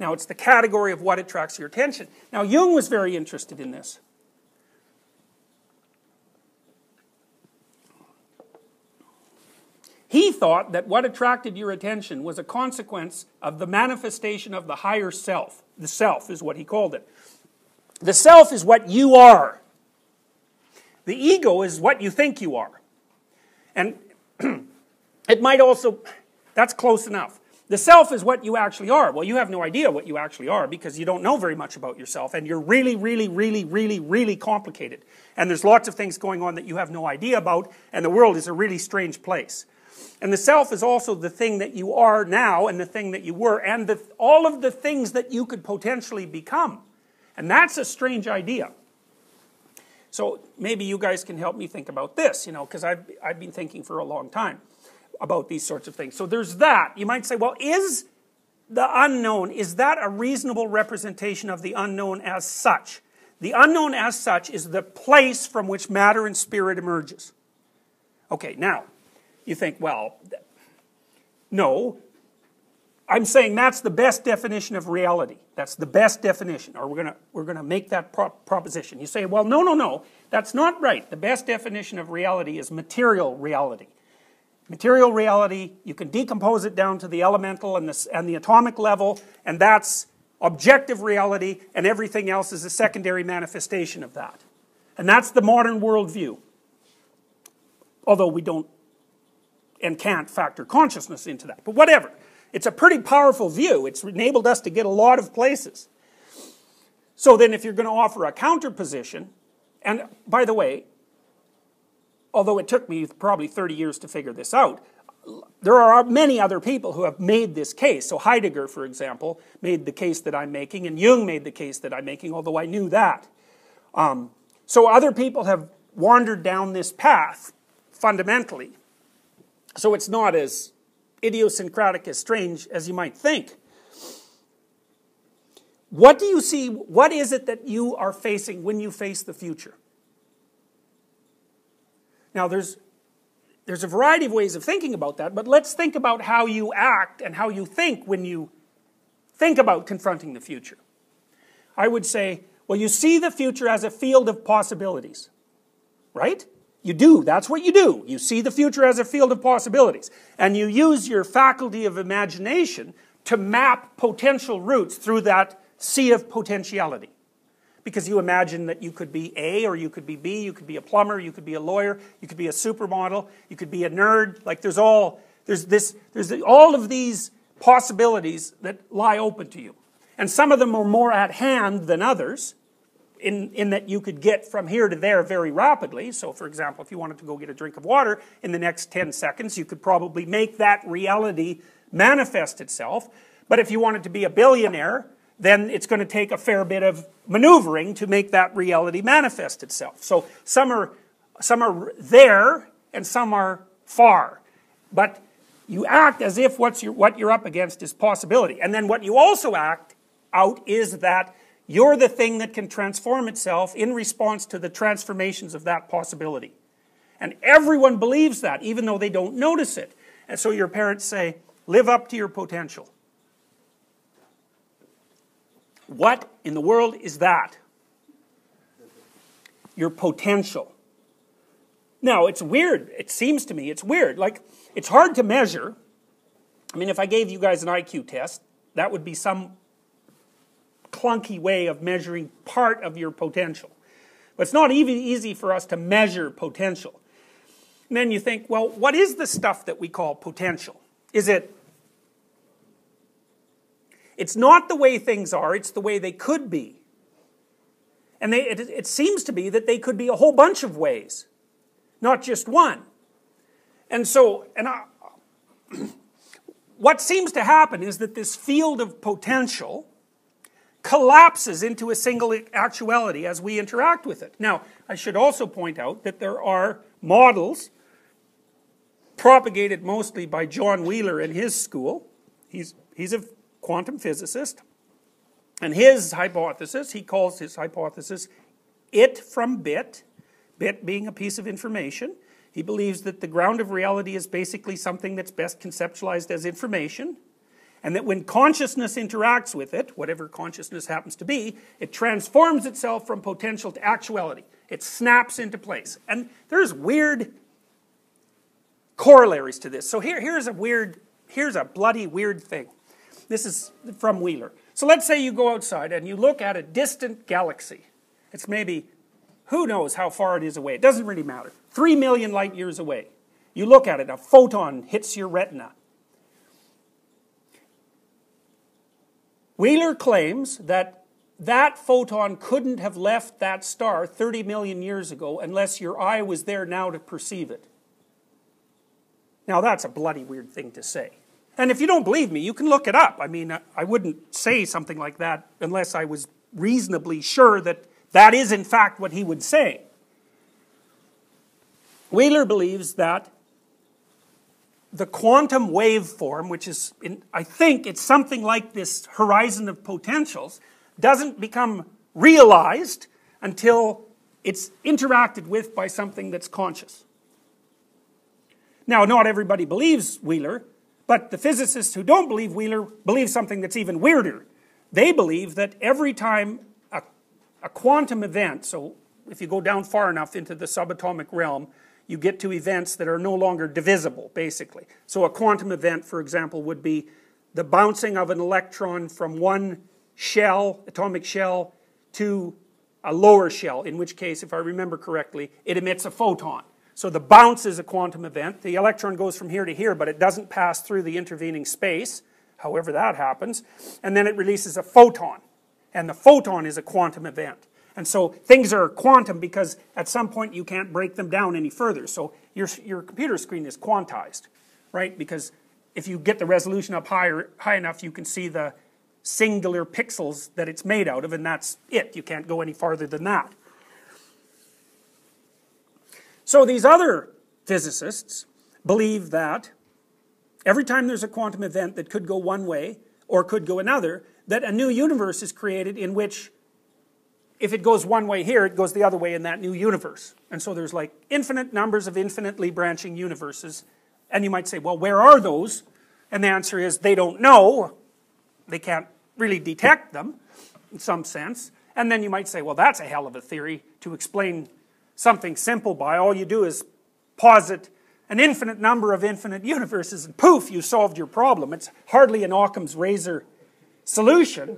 Now, it's the category of what attracts your attention. Now, Jung was very interested in this. He thought that what attracted your attention was a consequence of the manifestation of the higher self. The self is what he called it. The self is what you are. The ego is what you think you are. And it might also, that's close enough. The self is what you actually are. Well, you have no idea what you actually are because you don't know very much about yourself, and you're really, really, really, really, really complicated. And there's lots of things going on that you have no idea about, and the world is a really strange place. And the self is also the thing that you are now and the thing that you were and all of the things that you could potentially become. And that's a strange idea. So maybe you guys can help me think about this, you know, because I've been thinking for a long time about these sorts of things. So there's that. You might say, well, is the unknown, is that a reasonable representation of the unknown as such? The unknown as such is the place from which matter and spirit emerges. Okay, now, you think, well, no, I'm saying that's the best definition of reality. That's the best definition, or we're gonna make that proposition. You say, well, no, that's not right. The best definition of reality is material reality. Material reality, you can decompose it down to the elemental and the atomic level, and that's objective reality, and everything else is a secondary manifestation of that. And that's the modern worldview. Although we don't and can't factor consciousness into that. But whatever. It's a pretty powerful view. It's enabled us to get a lot of places. So then if you're going to offer a counterposition, and by the way, although it took me probably 30 years to figure this out, there are many other people who have made this case. So Heidegger, for example, made the case that I'm making, and Jung made the case that I'm making, although I knew that. So other people have wandered down this path, fundamentally. So it's not as idiosyncratic, as strange as you might think. What do you see, what is it that you are facing when you face the future? Now there's a variety of ways of thinking about that, but let's think about how you act and how you think when you think about confronting the future. I would say, well, you see the future as a field of possibilities, right? You do, that's what you do. You see the future as a field of possibilities. And you use your faculty of imagination to map potential routes through that sea of potentiality. Because you imagine that you could be A, or you could be B, you could be a plumber, you could be a lawyer, you could be a supermodel, you could be a nerd. Like there's all of these possibilities that lie open to you. And some of them are more at hand than others. In that you could get from here to there very rapidly. So for example, if you wanted to go get a drink of water in the next 10 seconds, you could probably make that reality manifest itself. But if you wanted to be a billionaire, then it's going to take a fair bit of maneuvering to make that reality manifest itself. So some are there and some are far. But you act as if what you're up against is possibility. And then what you also act out is that you're the thing that can transform itself in response to the transformations of that possibility. And everyone believes that, even though they don't notice it. And so your parents say, live up to your potential. What in the world is that? Your potential. Now, it's weird. It seems to me it's weird. Like, it's hard to measure. I mean, if I gave you guys an IQ test, that would be some clunky way of measuring part of your potential. But it's not even easy for us to measure potential. And then you think, well, what is the stuff that we call potential? Is it... It's not the way things are, it's the way they could be. And it seems to be that they could be a whole bunch of ways, not just one. And so, what seems to happen is that this field of potential collapses into a single actuality as we interact with it. Now, I should also point out that there are models propagated mostly by John Wheeler and his school. He's a quantum physicist. And his hypothesis, he calls his hypothesis it from bit, bit being a piece of information. He believes that the ground of reality is basically something that's best conceptualized as information. And that when consciousness interacts with it, whatever consciousness happens to be, it transforms itself from potential to actuality. It snaps into place. And there's weird corollaries to this. So here's a bloody weird thing. This is from Wheeler. So let's say you go outside and you look at a distant galaxy. It's maybe, who knows how far it is away. It doesn't really matter. 3 million light years away. You look at it, a photon hits your retina. Wheeler claims that that photon couldn't have left that star 30 million years ago unless your eye was there now to perceive it. Now that's a bloody weird thing to say. And if you don't believe me, you can look it up. I mean, I wouldn't say something like that unless I was reasonably sure that that is in fact what he would say. Wheeler believes that the quantum waveform, which is, I think it's something like this horizon of potentials, doesn't become realized until it's interacted with by something that's conscious. Now, not everybody believes Wheeler, but the physicists who don't believe Wheeler believe something that's even weirder. They believe that every time a quantum event, so if you go down far enough into the subatomic realm, you get to events that are no longer divisible, basically. So a quantum event, for example, would be the bouncing of an electron from one shell, atomic shell, to a lower shell, in which case, if I remember correctly, it emits a photon. So the bounce is a quantum event. The electron goes from here to here, but it doesn't pass through the intervening space, however that happens, and then it releases a photon. And the photon is a quantum event. And so things are quantum because at some point you can't break them down any further. So your computer screen is quantized, right? Because if you get the resolution up high enough, you can see the singular pixels that it's made out of, and that's it. You can't go any farther than that. So these other physicists believe that every time there's a quantum event that could go one way or could go another, that a new universe is created in which if it goes one way here, it goes the other way in that new universe. And so there's like infinite numbers of infinitely branching universes. And you might say, well, where are those? And the answer is they don't know. They can't really detect them in some sense. And then you might say, well, that's a hell of a theory to explain something simple by. All you do is posit an infinite number of infinite universes and poof, you solved your problem. It's hardly an Occam's razor solution.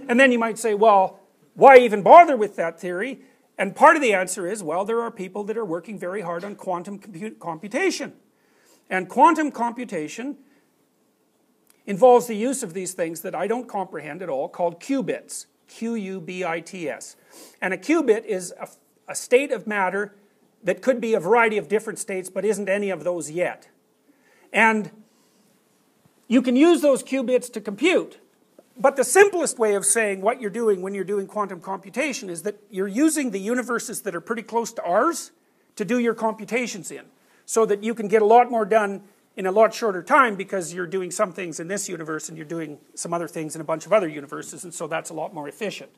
And then you might say, well, why even bother with that theory? And part of the answer is, well, there are people that are working very hard on quantum computation. And quantum computation involves the use of these things that I don't comprehend at all, called qubits. Q-U-B-I-T-S. And a qubit is a state of matter that could be a variety of different states, but isn't any of those yet. And you can use those qubits to compute. But the simplest way of saying what you're doing when you're doing quantum computation is that you're using the universes that are pretty close to ours to do your computations in, so that you can get a lot more done in a lot shorter time because you're doing some things in this universe and you're doing some other things in a bunch of other universes, and so that's a lot more efficient.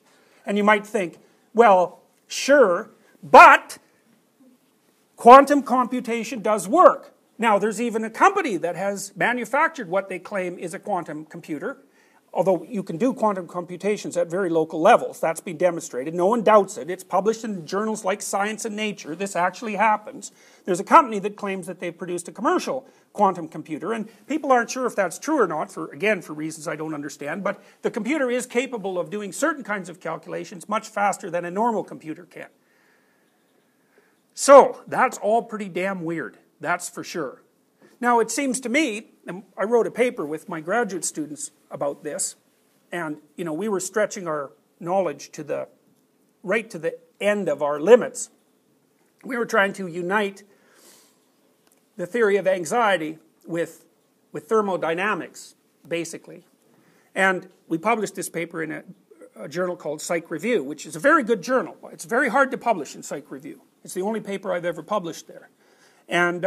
And you might think, well, sure, but quantum computation does work. Now, there's even a company that has manufactured what they claim is a quantum computer, although you can do quantum computations at very local levels. That's been demonstrated. No one doubts it. It's published in journals like Science and Nature. This actually happens. There's a company that claims that they've produced a commercial quantum computer, and people aren't sure if that's true or not, for reasons I don't understand, but the computer is capable of doing certain kinds of calculations much faster than a normal computer can. So, that's all pretty damn weird. That's for sure. Now, it seems to me, and I wrote a paper with my graduate students about this, and we were stretching our knowledge to right to the end of our limits. We were trying to unite the theory of anxiety with thermodynamics, basically. And we published this paper in a journal called Psych Review, which is a very good journal. It's very hard to publish in Psych Review. It's the only paper I've ever published there. And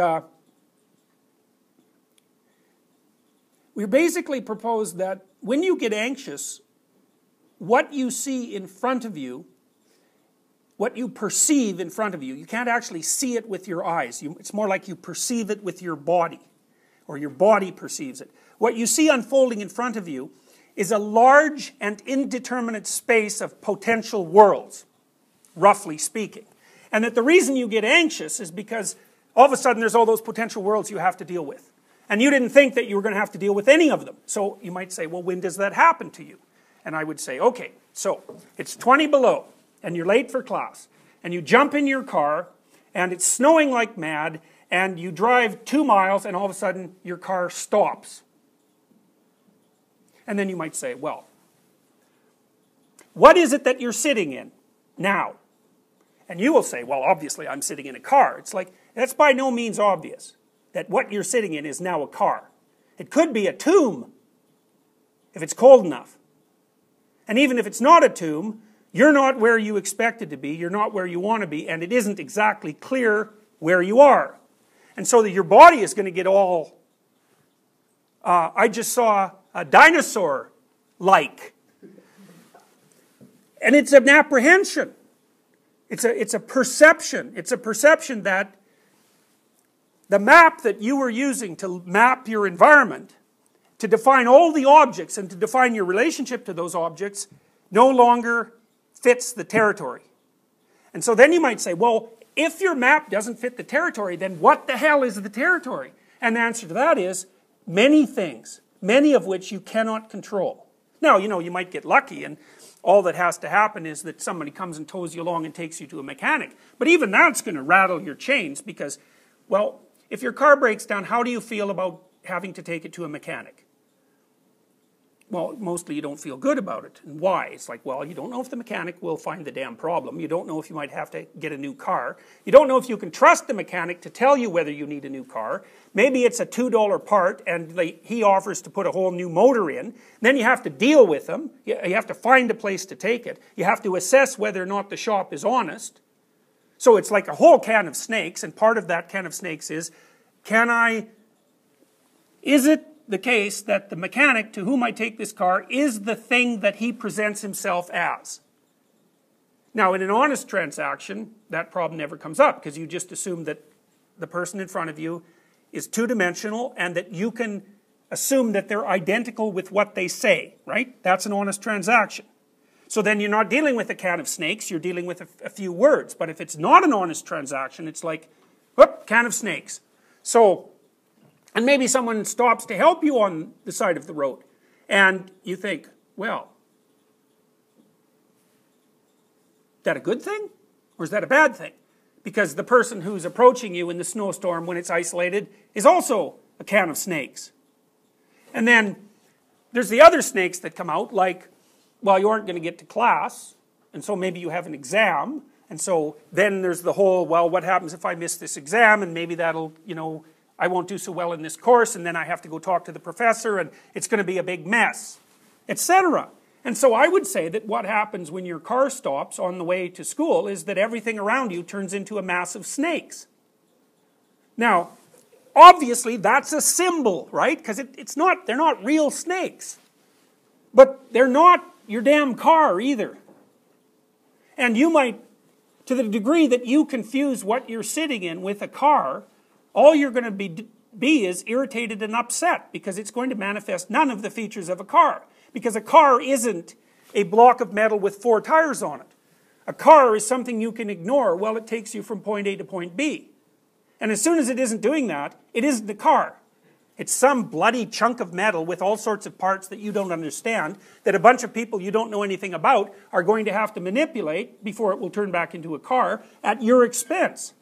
we basically proposed that when you get anxious, what you see in front of you, what you perceive in front of you, you can't actually see it with your eyes. It's more like you perceive it with your body, or your body perceives it. what you see unfolding in front of you is a large and indeterminate space of potential worlds, roughly speaking. And that the reason you get anxious is because all of a sudden there's all those potential worlds you have to deal with. And you didn't think that you were going to have to deal with any of them. So you might say, well, when does that happen to you? And I would say, okay, so it's 20 below, and you're late for class, and you jump in your car, and it's snowing like mad, and you drive 2 miles, and all of a sudden your car stops. And then you might say, well, what is it that you're sitting in now? And you will say, well, obviously I'm sitting in a car. It's like, that's by no means obvious that what you're sitting in is now a car. It could be a tomb if it's cold enough. And even if it's not a tomb, you're not where you expected to be, you're not where you want to be, and it isn't exactly clear where you are. And so that your body is going to get all, I just saw a dinosaur-like. And it's an apprehension. It's a perception. It's a perception that the map that you were using to map your environment, to define all the objects and to define your relationship to those objects, no longer fits the territory. And so then you might say, well, if your map doesn't fit the territory, then what the hell is the territory? And the answer to that is many things, many of which you cannot control. Now, you might get lucky, and all that has to happen is that somebody comes and tows you along and takes you to a mechanic. But even that's going to rattle your chains because, well, if your car breaks down, how do you feel about having to take it to a mechanic? Well, mostly you don't feel good about it. And why? It's like, well, you don't know if the mechanic will find the damn problem. You don't know if you might have to get a new car. You don't know if you can trust the mechanic to tell you whether you need a new car. Maybe it's a $2 part and he offers to put a whole new motor in. Then you have to deal with him. You have to find a place to take it. You have to assess whether or not the shop is honest. So it's like a whole can of snakes, and part of that can of snakes is, is it the case that the mechanic to whom I take this car is the thing that he presents himself as? Now, in an honest transaction, that problem never comes up because you just assume that the person in front of you is two-dimensional and that you can assume that they're identical with what they say, right? That's an honest transaction. So then you're not dealing with a can of snakes, you're dealing with a few words. But if it's not an honest transaction, it's like, whoop, can of snakes. So, and maybe someone stops to help you on the side of the road. And you think, well, is that a good thing? Or is that a bad thing? Because the person who's approaching you in the snowstorm when it's isolated is also a can of snakes. And then there's the other snakes that come out, like, well, you aren't going to get to class, and so maybe you have an exam, and so then there's the whole, well, what happens if I miss this exam, and maybe that'll, I won't do so well in this course, and then I have to go talk to the professor, and it's going to be a big mess, etc. And so I would say that what happens when your car stops on the way to school is that everything around you turns into a mass of snakes. Now, obviously that's a symbol, right? Because they're not real snakes. But they're not your damn car either. And you might, to the degree that you confuse what you're sitting in with a car, all you're going to be is irritated and upset because it's going to manifest none of the features of a car. Because a car isn't a block of metal with 4 tires on it. A car is something you can ignore while it takes you from point A to point B. And as soon as it isn't doing that, it isn't a car. It's some bloody chunk of metal with all sorts of parts that you don't understand, that a bunch of people you don't know anything about are going to have to manipulate before it will turn back into a car at your expense.